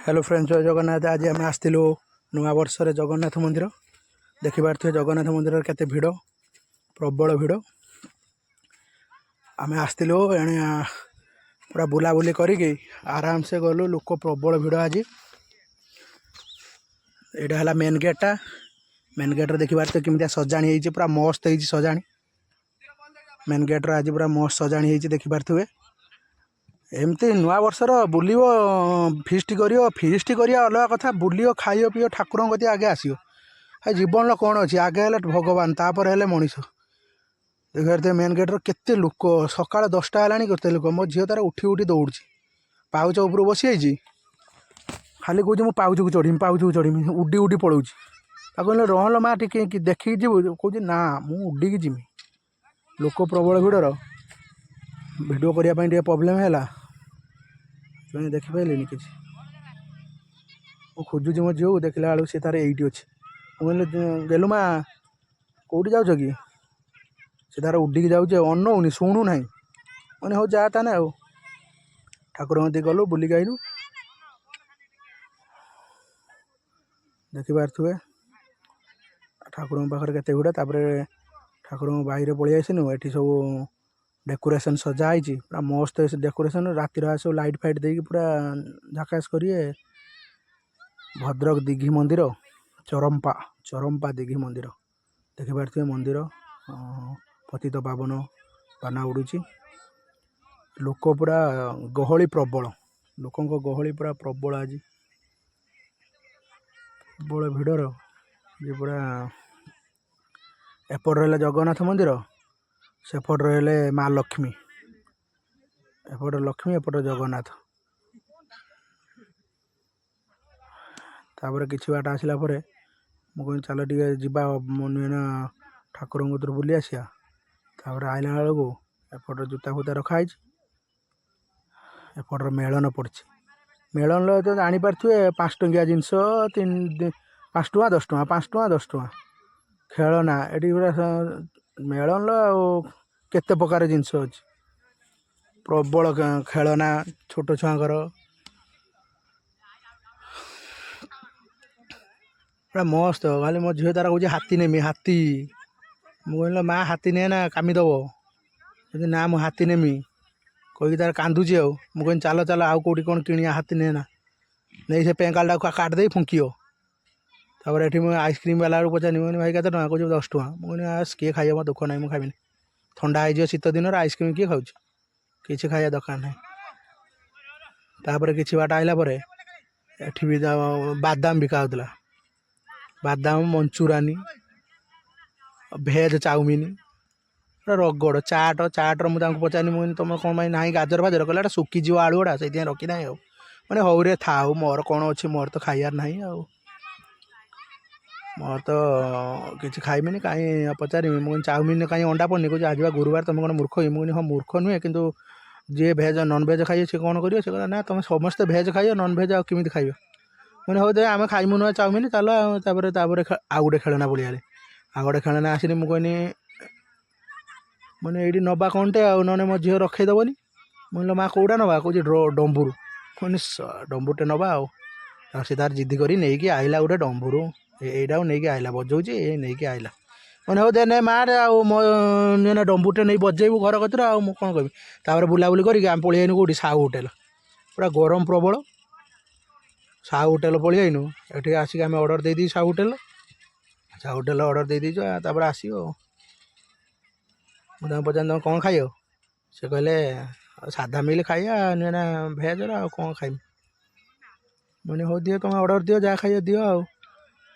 Hello friends, जय जगन्नाथ। आज आम आसलु नुआ वर्ष जगन्नाथ मंदिर देखिपे जगन्नाथ मंदिर केते भिड़, प्रबल भिड़। आम आसलु एणे पूरा बुलाबुली करी आराम से गलु। लोक प्रबल भिड़। आज यहाँ है मेन गेटा। मेन गेट्रे देखिए केमी सजाणी हो, पूरा मस्त हो सजाणी। मेन गेट्रे आज पूरा मस्त सजाणी हो देखिपे। एमती नुआ वर्षर बुल फिस्ट कर अलग कथा, बुल खाइयो पीओ ठाकुर गति आगे आसो। जीवन कौन अच्छी आगे है भगवान, तापर है मनीष। देखिए मेन गेट्रे केते लोक, सका 10टा है केते लोक। मो झील तार उठी उठी दौड़ पाउच उपर बसी जाइए, खाली कहे मुझे पाउच को चढ़ी, पाउच को चढ़ी, उडी उडी पलाऊँ। कहले रहल माँ टी देखिकी जीव, कहे ना मुझे उड़िकी जीमी। लोक प्रबल भिड़र वीडियो करने प्रोब्लेम है, देखिपारे कि खोजुची मो झील को। देखला बेलू सी तार एटी अच्छी। मुझे गेलु माँ कौटी जाऊच कि, सी तार उड़िकी जाऊे, अनौनी शुणु ना। मैंने हो जा ताने आ ठाकुर मती गलु बुलिक आइलु। देखिपे ठाकुर पाखे केते भिड़। ठाकुर बाहर पलि आसनु। ये सब डेकोरेशन सजाई पूरा मस्त डेकोरेशन। रातिर सब लाइट फाइट देकी पूरा झाकास करिए। भद्रक दीघी मंदिर, चरंपा दीघी मंदिर देखिपे। मंदिर पतित पावन पाना उड़ुची। लोक पूरा गहली प्रबल, लोकों गहली पूरा प्रबल। आज प्रबल भिड़र ये पूरा एपट रहा जगन्नाथ मंदिर, सेपट रहा माँ लक्ष्मी। एपट लक्ष्मी, एपट जगन्नाथ। तापर किसी बाट आसला मुझे चल टे जा नुना ठाकुर कतर बुली आसिया। तापर आइला बेलू एपट जूता फूता रखाई, एपट मेलन पड़ी। मेलन तो जापारे 5 टंकिया जिनस, 5 टଙ୍କା 10 ଟଙ୍କା, 5 ଟଙ୍କା 10 ଟଙ୍କା खेलना। ये पूरा मेलन केते प्रकार जिनस अच्छी। प्रबल खेलना छोट छुआर पूरा मस्त। खाली मो झील तार कहे हाथी नेमी, हाथी। मुझे माँ हाथी ने ना कामी दब, ना मु हाथी नेमी कहीकि तार कांदुची। मुझे चल चल आउ कौटी कौन किणिया, हाथी ने ना नहीं। से पेंकालटा काटदे फुंकियो। तापर ये मुझे आइसक्रीम वाला पचारि, मुझे भाई केते टଙ୍କା, कहे 10 ଟଙ୍କା। मुझे किए खाइए, मो दुख ना, मुझे खाइबी। ठंडा हो शीत दिन आइसक्रीम किए खाऊ, किसी खाया दरकार ना। तापर किसी बाट आइला भी बादाम बिका होता, बादाम, मंचुरानी, भेज चाउमिन, रगड़, चाट मुझे पचारि। मुझे तुम कौन ना गाजर फाजर, कहला सुखीजी आलू गुड़ा से रखी ना। मैंने हौ रे थाऊ, मोर कौन अच्छी, मोर तो खाइबार ना। मोर तो किसी खाइबिनी कहीं पचारि। मुझे चाउमिन कहीं अंडा पड़नी, कहे आज गुरुवार तुम कौन मूर्ख ही। मुझे हाँ मूर्ख नुहे, कि जी भेज नन भेज खाइए सी कौन करिए। से कहला ना तुम समस्ते भेज खाइए, नन भेज आमि खाइब। मैंने हो दे आम खाइमु नुआ चाउमिन, चल। आउ गोटे खेलना पड़िया, आउ गोटे खेलना आसनी। मुझे मैंने ये नवा कौनटे आउ ना मो झील रखईदेवनी। मुझे माँ कौटा नवा, कहे डम्बुरु। मैंने डम्बुरटे नवा आ सी तार जिद्दी करी नहीं आइला गोटे डम्बुरु। यहीटा नहीं आइला बजाऊे, ये नहीं आइला। मैंने हो दे ने माँ मो डम्बुरटे नहीं बजेबू घर कतर, आ कौन कह। तापर बुलाबुली करी आम पलि आइनु कौटी, साहू होटेल। पूरा गरम प्रबल, साहू होटेल पलि आइनु। ये आसिक आम अर्डर दे दी, साहू होटेल अर्डर दे दीचु। तापर आसो मुझे पचार तुम कौन खाइयो, से कहले साधा मिल खाइया, ना भेज कौन खाइम। मैंने हो दियो तुम अर्डर दियो, जहाँ खाइए दियो।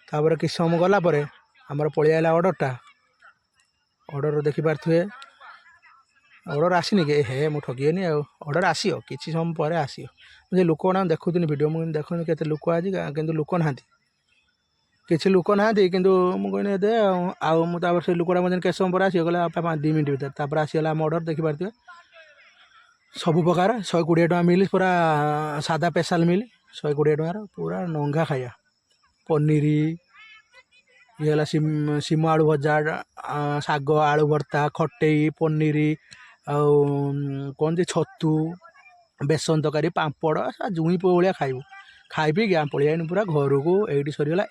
तापर किस समय गलापर आमर पलि आइला अर्डरटा। अर्डर देखिपे अर्डर आसनी कि हे मुझे ठगिएनि। अर्डर आसियो किसी समय पर आसियो। मुझे लोक ना देखुनी वीडियो, मुझे देखुनी के लोक आज कि लोक ना, किसी लोक ना कि मुझे दे आउे से लोकटा मुझे केत समय पर आसो, कहले 2 मिनट भर। तापर आसीगला आम अर्डर देखिपे सबु प्रकार 120 ଟଙ୍କା मिल, पूरा सादा स्पेशल मिल 120 ଟଙ୍କାର पूरा नंगा खाया। पनीर ये सीम आलू भजा, शाग आलू भर्ता, खटई, पनीर कौन छतु, बेसन तरकारी, पापड़, जुई भाया खाइबू। ଖାଇ ପିଇକି ଆମେ ପଳେଇ ଆଇନୁ ପୁରା ଘରକୁ। ଏଇଠି ସରିଗଲା।